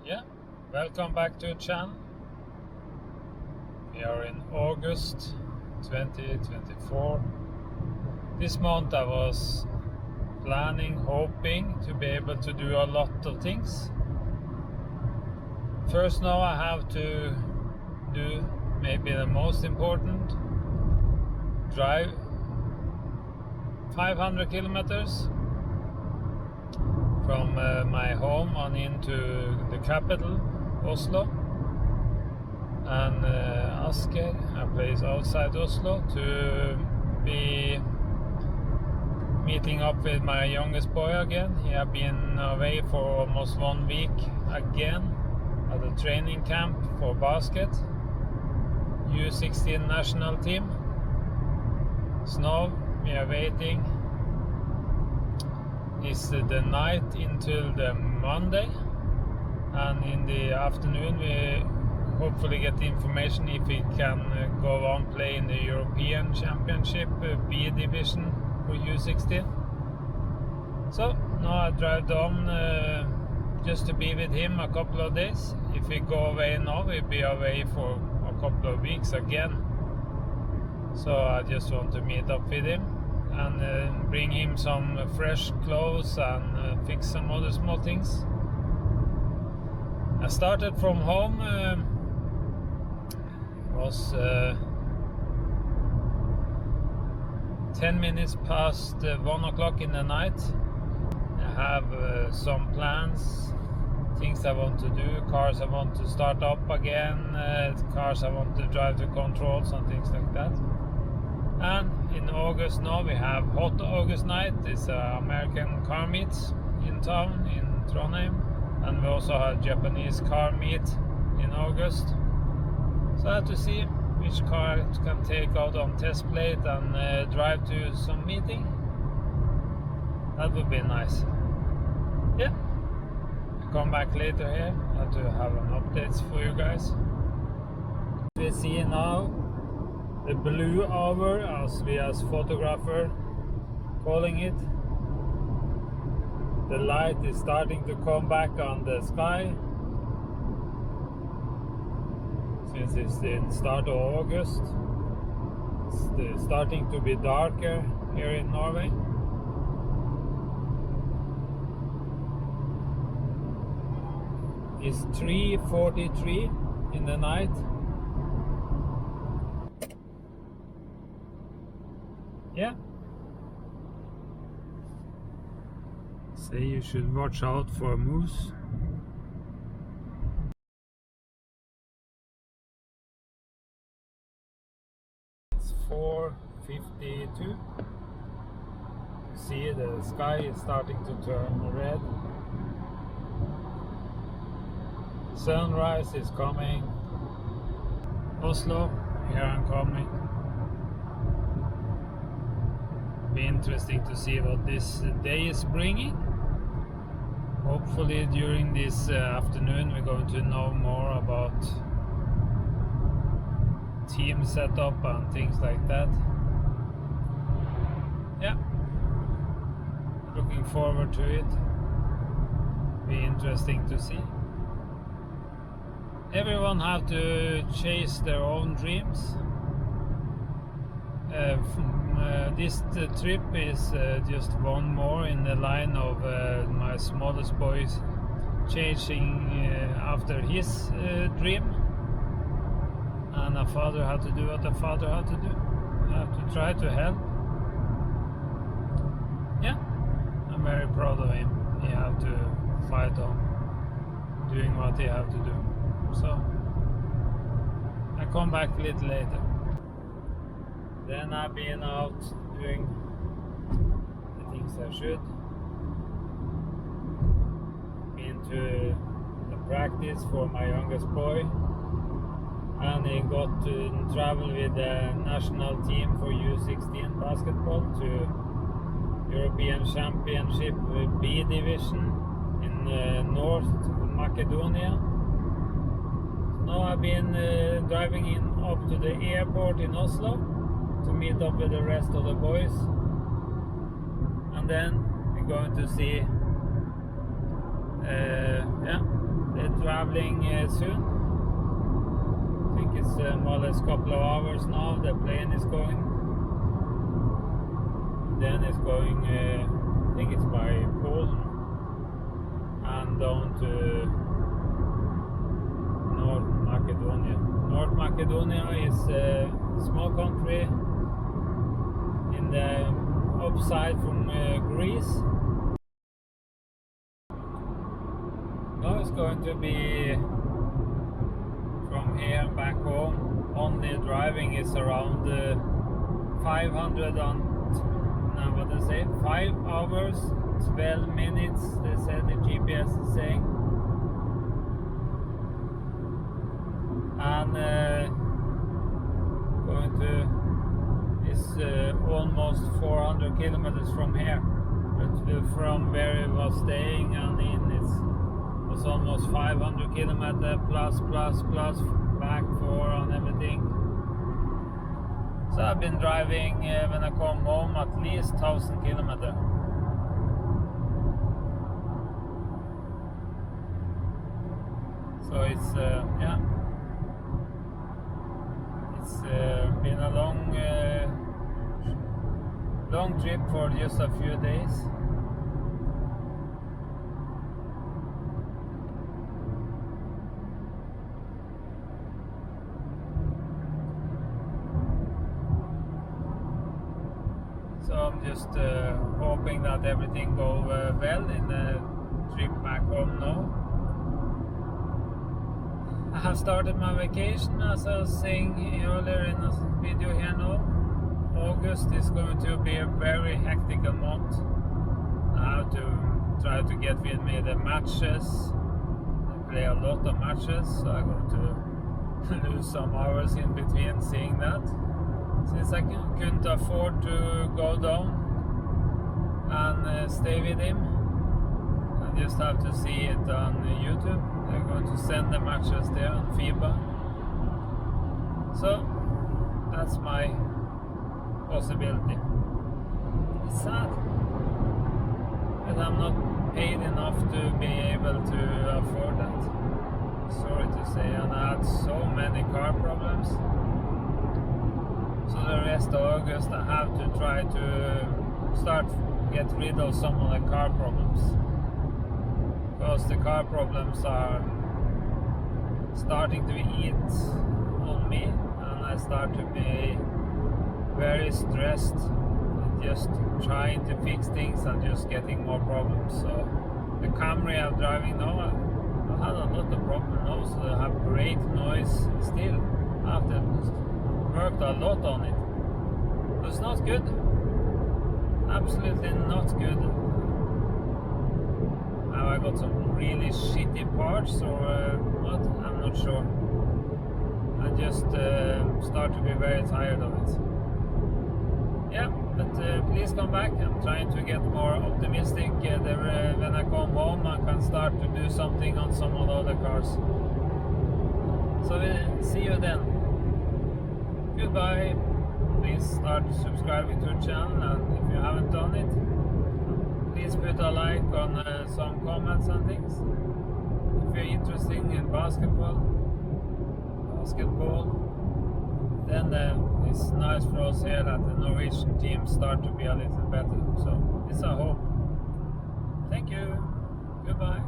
Yeah, welcome back to the channel. We are in August 2024. This month I was hoping to be able to do a lot of things. First now I have to do maybe the most important, drive 500 kilometers from my home on into the capital, Oslo, and Asker, a place outside Oslo, to be meeting up with my youngest boy again. He had been away for almost 1 week again at a training camp for basket, U16 national team. So now we are waiting. It's the night until the Monday, and in the afternoon we hopefully get the information if we can go on play in the European Championship B-divisjon for U16. So now I drive down just to be with him a couple of days. If we go away now, we'll be away for a couple of weeks again. So I just want to meet up with him and bring him some fresh clothes and fix some other small things. I started from home. Was 10 minutes past 1 o'clock in the night. I have some plans, things I want to do, cars I want to start up again, cars I want to drive to controls and things like that. And in August now we have Hot August Night. It's American car meet in town in Trondheim, and we also have Japanese car meet in August. So I have to see which car I can take out on test plate and drive to some meeting. That would be nice. Yeah, I'll come back later here. I have to have an updates for you guys. We see now the blue hour, as we as photographer calling it. The light is starting to come back on the sky since it's the start of August. It's starting to be darker here in Norway. It's 3:43 in the night. Yeah. Say you should watch out for moose. It's 4:52. You see the sky is starting to turn red. Sunrise is coming. Oslo, here I'm coming. Be interesting to see what this day is bringing. Hopefully during this afternoon we're going to know more about team setup and things like that. Yeah, looking forward to it. Be interesting to see. Everyone have to chase their own dreams. This trip is just one more in the line of my smallest boys chasing after his dream, and a father had to do what a father had to do. I have to try to help. Yeah, I'm very proud of him. He have to fight on doing what he have to do. So I come back a little later. Then I've been out doing the things I should. Been to the practice for my youngest boy, and he got to travel with the national team for U16 basketball to European Championship B-divisjon in North Macedonia. Now I've been driving up to the airport in Oslo to meet up with the rest of the boys, and then we're going to see traveling soon. I think it's more or less a couple of hours now. The plane is going. Then it's going, I think it's by Poland and down to North Macedonia. North Macedonia is a small country in the upside from Greece. Now it's going to be from here back home. Only driving is around 500 on, what they say, 5 hours, 12 minutes, they said the GPS is saying. And going to is almost 400 kilometers from here. But from where we was staying and in, it was almost 500 kilometers plus back 4 on everything. So I've been driving when I come home at least 1,000 kilometers. So it's yeah, it's been a long trip for just a few days. So I'm just hoping that everything goes well in the trip back home now. I have started my vacation, as I was saying earlier in a video here now. August is going to be a very hectic month. I have to try to get with me the matches. I play a lot of matches, so I'm going to lose some hours in between seeing that. Since I couldn't afford to go down and stay with him, I just have to see it on YouTube. They're going to send the matches there on FIBA. So that's my possibility. It's sad, but I'm not paid enough to be able to afford that. Sorry to say, and I had so many car problems. So the rest of August I have to try to get rid of some of the car problems, because the car problems are starting to eat on me, and I start to be very stressed and just trying to fix things and just getting more problems. So the Camry I'm driving now, I had a lot of problems now, so I have great noise still after worked a lot on it. It's not good. Absolutely not good. Have I got some really shitty parts or what? I'm not sure. I just start to be very tired of it. Yeah, but please come back. I'm trying to get more optimistic. When I come home, I can start to do something on some of the other cars. So we'll see you then. Goodbye. Please start subscribing to the channel, and if you haven't done it, please put a like on some comments and things. If you're interested in basketball, then it's nice for us here that the Norwegian team start to be a little better. So it's a hope. Thank you. Goodbye.